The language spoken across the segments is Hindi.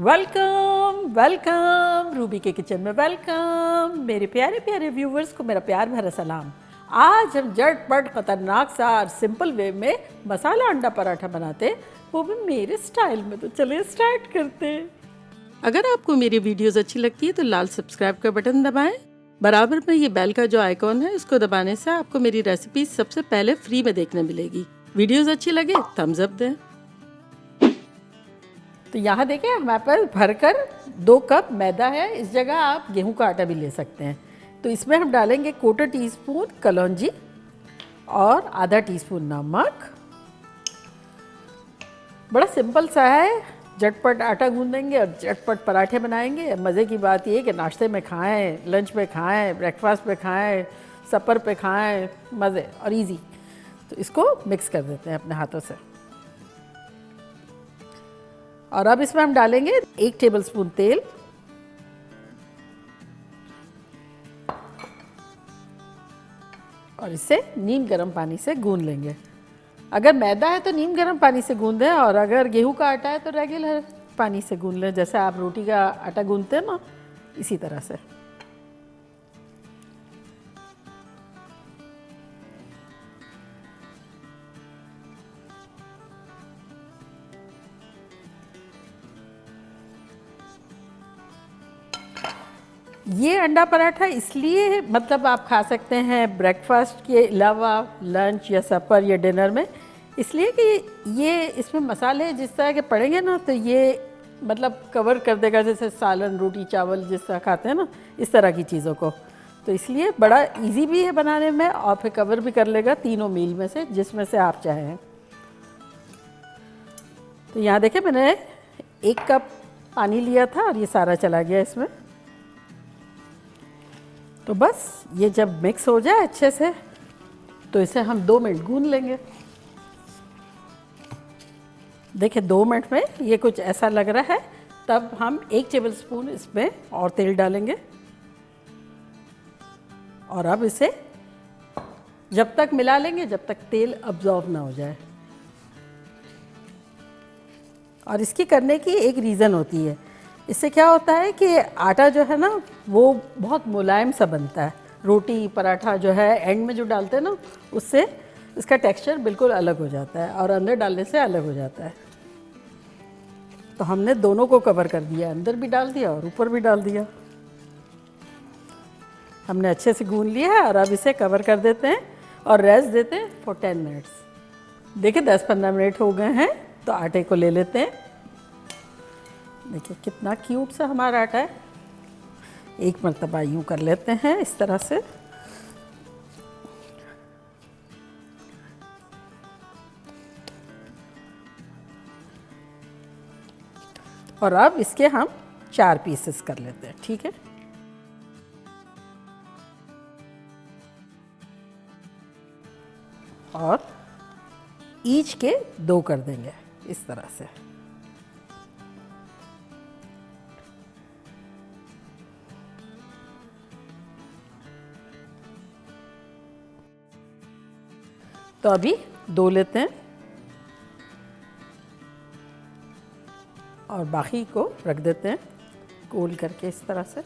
वेलकम वेलकम रूबी के किचन में वेलकम। मेरे प्यारे प्यारे व्यूवर्स को मेरा प्यार भरा सलाम। आज हम झटपट खतरनाक सा और सिंपल वे में मसाला अंडा पराठा बनाते हैं, वो भी मेरे स्टाइल में। तो चलिए स्टार्ट करते हैं। अगर आपको मेरी वीडियोस अच्छी लगती है तो लाल सब्सक्राइब का बटन दबाएं। बराबर में ये बेल का जो आइकॉन है उसको दबाने से आपको मेरी रेसिपी सबसे पहले फ्री में देखने मिलेगी। वीडियोस अच्छी लगे थम्स अप दें। तो यहाँ देखें हमारे पास भरकर 2 कप मैदा है। इस जगह आप गेहूं का आटा भी ले सकते हैं। तो इसमें हम डालेंगे 1/4 टीस्पून कलौंजी और आधा टीस्पून नमक। बड़ा सिंपल सा है, झटपट आटा गूंदेंगे और झटपट पराठे बनाएंगे। मज़े की बात ये है कि नाश्ते में खाएं, लंच में खाएं, ब्रेकफास्ट पे खाएं, सपर पे खाएं, मज़े और इजी। तो इसको मिक्स कर देते हैं अपने हाथों से। और अब इसमें हम डालेंगे 1 टेबलस्पून तेल और इसे नीम गर्म पानी से गूंद लेंगे। अगर मैदा है तो नीम गर्म पानी से गूंदें, और अगर गेहूं का आटा है तो रेगुलर पानी से गूंद लें, जैसे आप रोटी का आटा गूंदते हैं ना, इसी तरह से। ये अंडा पराठा इसलिए मतलब आप खा सकते हैं ब्रेकफास्ट के अलावा लंच या सपर या डिनर में, इसलिए कि ये इसमें मसाले जिस तरह के पड़ेंगे ना तो ये मतलब कवर कर देगा, जैसे सालन रोटी चावल जिस तरह खाते हैं ना, इस तरह की चीज़ों को। तो इसलिए बड़ा इजी भी है बनाने में और फिर कवर भी कर लेगा तीनों मील में से जिसमें से आप चाहें। तो यहाँ देखें मैंने 1 कप पानी लिया था और ये सारा चला गया इसमें। तो बस ये जब मिक्स हो जाए अच्छे से तो इसे हम 2 मिनट गूंद लेंगे। देखिए 2 मिनट में ये कुछ ऐसा लग रहा है, तब हम 1 टेबलस्पून इसमें और तेल डालेंगे। और अब इसे जब तक मिला लेंगे जब तक तेल अब्जॉर्ब ना हो जाए। और इसकी करने की एक रीज़न होती है, इससे क्या होता है कि आटा जो है ना वो बहुत मुलायम सा बनता है। रोटी पराठा जो है एंड में जो डालते हैं ना, उससे इसका टेक्सचर बिल्कुल अलग हो जाता है और अंदर डालने से अलग हो जाता है। तो हमने दोनों को कवर कर दिया, अंदर भी डाल दिया और ऊपर भी डाल दिया। हमने अच्छे से गूंद लिया है और अब इसे कवर कर देते हैं और रेस्ट देते हैं फॉर 10 मिनट्स। देखिए 10-15 मिनट हो गए हैं, तो आटे को ले लेते हैं। देखिए कितना क्यूट सा हमारा आटा है। एक मरतबा यूँ कर लेते हैं इस तरह से। और अब इसके हम 4 पीसेस कर लेते हैं, ठीक है। और ईच के 2 कर देंगे इस तरह से। तो अभी 2 लेते हैं और बाकी को रख देते हैं गोल करके इस तरह से।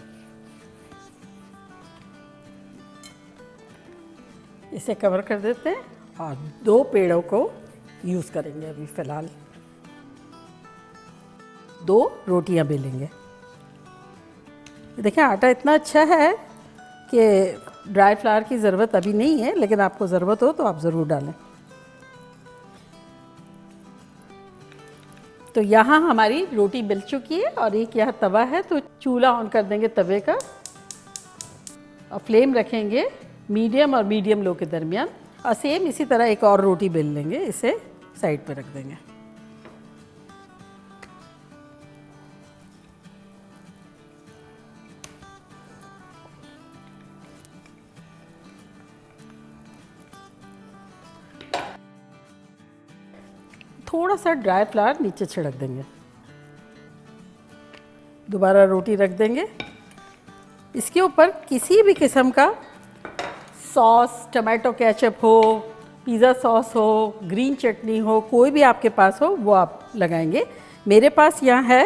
इसे कवर कर देते हैं और 2 पेड़ों को यूज़ करेंगे अभी फ़िलहाल। 2 रोटियां बेलेंगे। देखिए आटा इतना अच्छा है कि ड्राई फ्लावर की ज़रूरत अभी नहीं है, लेकिन आपको ज़रूरत हो तो आप ज़रूर डालें। तो यहाँ हमारी रोटी बिल चुकी है और एक यहाँ तवा है, तो चूल्हा ऑन कर देंगे तवे का और फ्लेम रखेंगे मीडियम और मीडियम लो के दरमियान। और सेम इसी तरह एक और रोटी बेल लेंगे, इसे साइड पे रख देंगे। थोड़ा सा ड्राई फ्लावर नीचे छिड़क देंगे। दोबारा रोटी रख देंगे। इसके ऊपर किसी भी किस्म का सॉस, टमाटो केचप हो, पिज़्ज़ा सॉस हो, ग्रीन चटनी हो, कोई भी आपके पास हो वो आप लगाएंगे। मेरे पास यहाँ है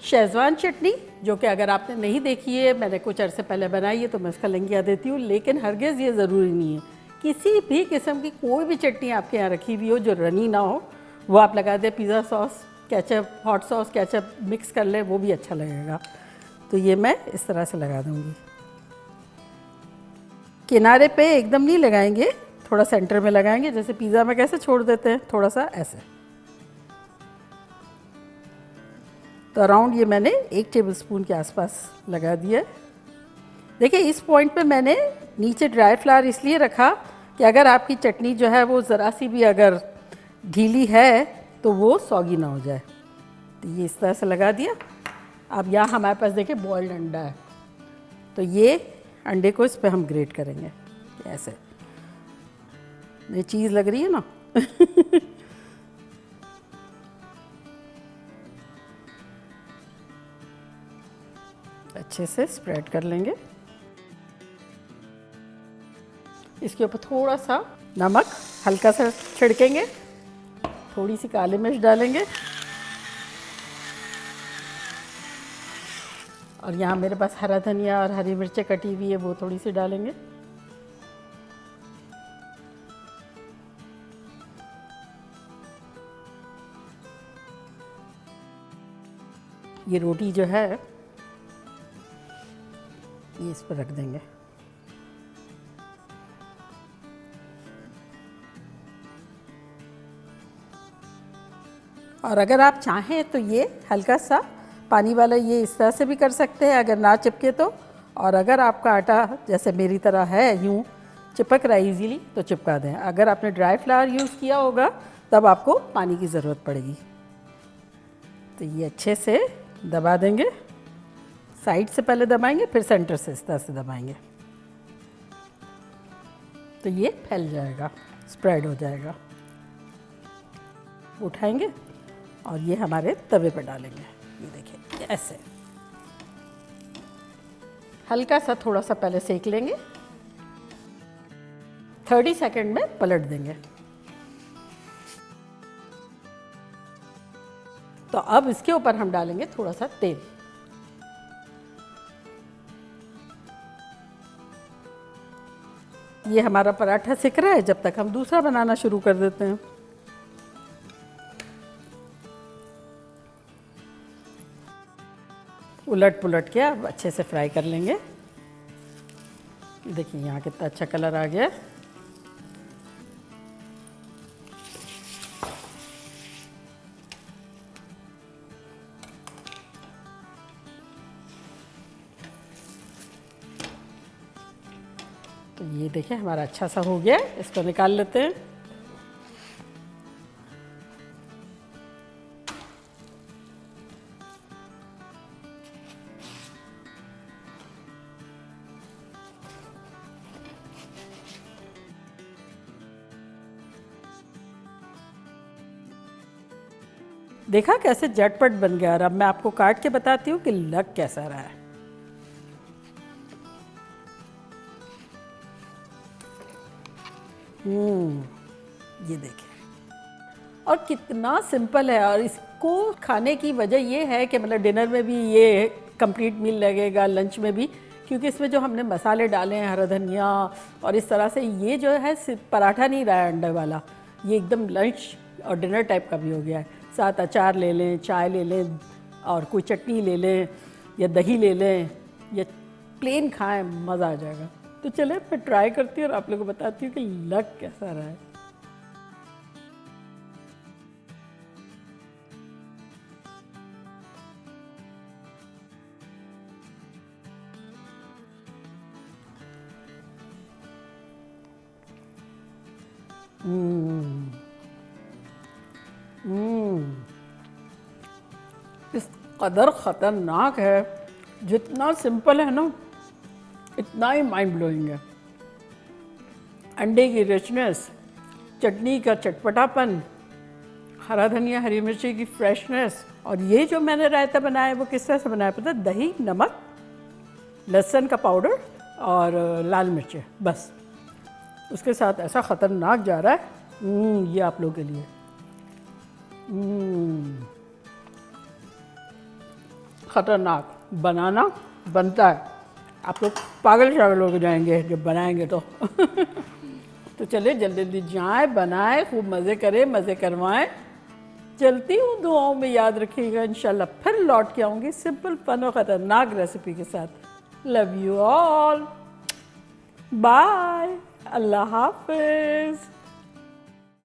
शेज़वान चटनी, जो कि अगर आपने नहीं देखी है, मैंने कुछ अरसे पहले बनाई है तो मैं उसका लिंक यहाँ देती हूँ, लेकिन हरगिज़ ये ज़रूरी नहीं है। किसी भी किस्म की कोई भी चटनी आपके यहाँ रखी हुई हो जो रनी ना हो, वो आप लगा दें, pizza sauce, ketchup, hot sauce, ketchup mix कर लें, वो भी अच्छा लगेगा। तो ये मैं इस तरह से लगा दूँगी। किनारे पे एकदम नहीं लगाएंगे, थोड़ा सेंटर में लगाएंगे, जैसे पिज़्ज़ा में कैसे छोड़ देते हैं, थोड़ा सा ऐसे। तो अराउंड ये मैंने 1 टेबलस्पून के आसपास लगा दिया। देखिए इस पॉइंट पे मैंने नीचे ड्राई फ्लावर इसलिए रखा कि अगर आपकी चटनी जो है वो ज़रा सी भी अगर ढीली है तो वो सॉगी ना हो जाए। तो ये इस तरह से लगा दिया। अब यहाँ हमारे पास देखिए बॉइल्ड अंडा है, तो ये अंडे को इस पर हम ग्रेट करेंगे ऐसे। ये चीज़ लग रही है ना अच्छे से स्प्रेड कर लेंगे। इसके ऊपर थोड़ा सा नमक हल्का सा छिड़केंगे, थोड़ी सी काली मिर्च डालेंगे, और यहाँ मेरे पास हरा धनिया और हरी मिर्चें कटी हुई है, वो थोड़ी सी डालेंगे। ये रोटी जो है ये इस पर रख देंगे। और अगर आप चाहें तो ये हल्का सा पानी वाला ये इस तरह से भी कर सकते हैं अगर ना चिपके तो। और अगर आपका आटा जैसे मेरी तरह है यूँ चिपक रहा है इजीली तो चिपका दें। अगर आपने ड्राई फ्लावर यूज़ किया होगा तब आपको पानी की ज़रूरत पड़ेगी। तो ये अच्छे से दबा देंगे, साइड से पहले दबाएंगे फिर सेंटर से इस तरह से दबाएंगे, तो ये फैल जाएगा, स्प्रेड हो जाएगा। उठाएंगे और ये हमारे तवे पे डालेंगे। ये देखिए ऐसे हल्का सा थोड़ा सा पहले सेक लेंगे, 30 सेकंड में पलट देंगे। तो अब इसके ऊपर हम डालेंगे थोड़ा सा तेल। ये हमारा पराठा सिक रहा है, जब तक हम दूसरा बनाना शुरू कर देते हैं। उलट पुलट के अब अच्छे से फ्राई कर लेंगे। देखिए यहाँ कितना अच्छा कलर आ गया। तो ये देखिए हमारा अच्छा सा हो गया, इसको निकाल लेते हैं। देखा कैसे झटपट बन गया। और अब मैं आपको काट के बताती हूँ कि लग कैसा रहा है। ये देखिए, और कितना सिंपल है। और इसको खाने की वजह ये है कि मतलब डिनर में भी ये कंप्लीट मील लगेगा, लंच में भी, क्योंकि इसमें जो हमने मसाले डाले हैं, हरा धनिया और इस तरह से, ये जो है सिर्फ पराठा नहीं रहा है अंडे वाला, ये एकदम लंच और डिनर टाइप का भी हो गया है। साथ अचार ले लें, चाय ले लें और कोई चटनी ले लें या दही ले लें या प्लेन खाएं, मज़ा आ जाएगा। तो चले मैं ट्राई करती हूँ और आप लोगों को बताती हूँ कि लग कैसा रहा है। इस कदर ख़तरनाक है, जितना सिंपल है ना इतना ही माइंड ब्लोइंग है। अंडे की रिचनेस, चटनी का चटपटापन, हरा धनिया हरी मिर्ची की फ्रेशनेस, और ये जो मैंने रायता बनाया है वो किस तरह से बनाया पता है? दही, नमक, लहसुन का पाउडर और लाल मिर्चें, बस उसके साथ ऐसा ख़तरनाक जा रहा है। ये आप लोगों के लिए। ख़तरनाक बनाना बनता है। आप लोग पागल शागल हो जाएंगे जब बनाएंगे तो तो चलिए जल्दी जल्दी जाएं, बनाएं, खूब मज़े करें, मज़े करवाएं। चलती हूँ, दुआओं में याद रखिएगा। इंशाल्लाह फिर लौट के आऊँगी सिंपल फन और ख़तरनाक रेसिपी के साथ। लव यू ऑल, बाय, अल्लाह हाफिज़।